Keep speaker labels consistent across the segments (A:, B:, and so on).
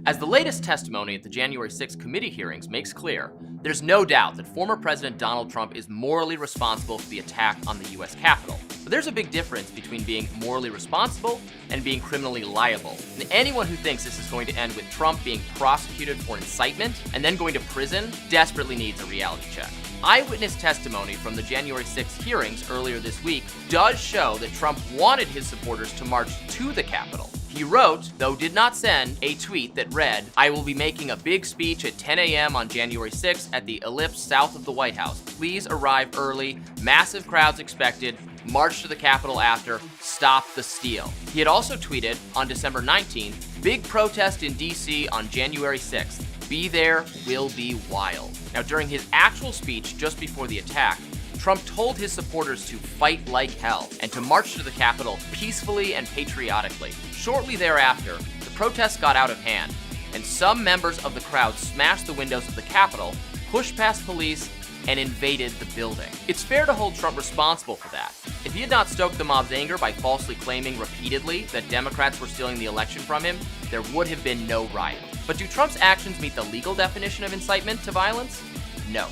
A: As the latest testimony at the January 6th committee hearings makes clear, there's no doubt that former President Donald Trump is morally responsible for the attack on the U.S. Capitol. But there's a big difference between being morally responsible and being criminally liable. And anyone who thinks this is going to end with Trump being prosecuted for incitement and then going to prison desperately needs a reality check. Eyewitness testimony from the January 6th hearings earlier this week does show that Trump wanted his supporters to march to the Capitol. He wrote, though did not send, a tweet that read, "I will be making a big speech at 10 a.m. on January 6th at the Ellipse south of the White House. Please arrive early. Massive crowds expected. March to the Capitol after. Stop the steal." He had also tweeted on December 19th, "Big protest in D.C. on January 6th. Be there, will be wild." Now, during his actual speech just before the attack, Trump told his supporters to fight like hell and to march to the Capitol peacefully and patriotically. Shortly thereafter, the protests got out of hand, and some members of the crowd smashed the windows of the Capitol, pushed past police, and invaded the building. It's fair to hold Trump responsible for that. If he had not stoked the mob's anger by falsely claiming repeatedly that Democrats were stealing the election from him, there would have been no riot. But do Trump's actions meet the legal definition of incitement to violence? No.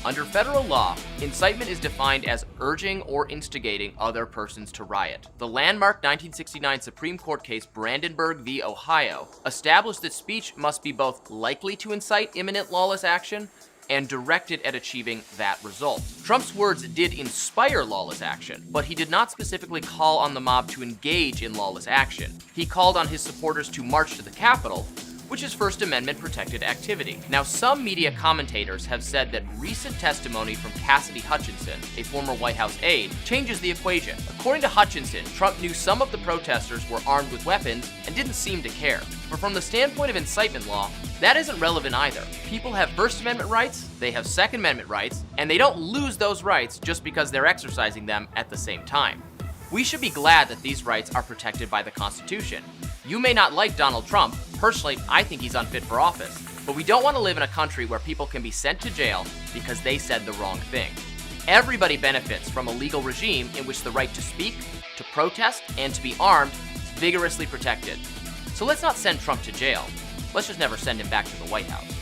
A: Under federal law, incitement is defined as urging or instigating other persons to riot. The landmark 1969 Supreme Court case Brandenburg v. Ohio established that speech must be both likely to incite imminent lawless action and directed at achieving that result. Trump's words did inspire lawless action, but he did not specifically call on the mob to engage in lawless action. He called on his supporters to march to the Capitol, which is First Amendment protected activity. Now, some media commentators have said that recent testimony from Cassidy Hutchinson, a former White House aide, changes the equation. According to Hutchinson, Trump knew some of the protesters were armed with weapons and didn't seem to care. But from the standpoint of incitement law, that isn't relevant either. People have First Amendment rights, they have Second Amendment rights, and they don't lose those rights just because they're exercising them at the same time. We should be glad that these rights are protected by the Constitution. You may not like Donald Trump. Personally, I think he's unfit for office. But we don't want to live in a country where people can be sent to jail because they said the wrong thing. Everybody benefits from a legal regime in which the right to speak, to protest, and to be armed is vigorously protected. So let's not send Trump to jail. Let's just never send him back to the White House.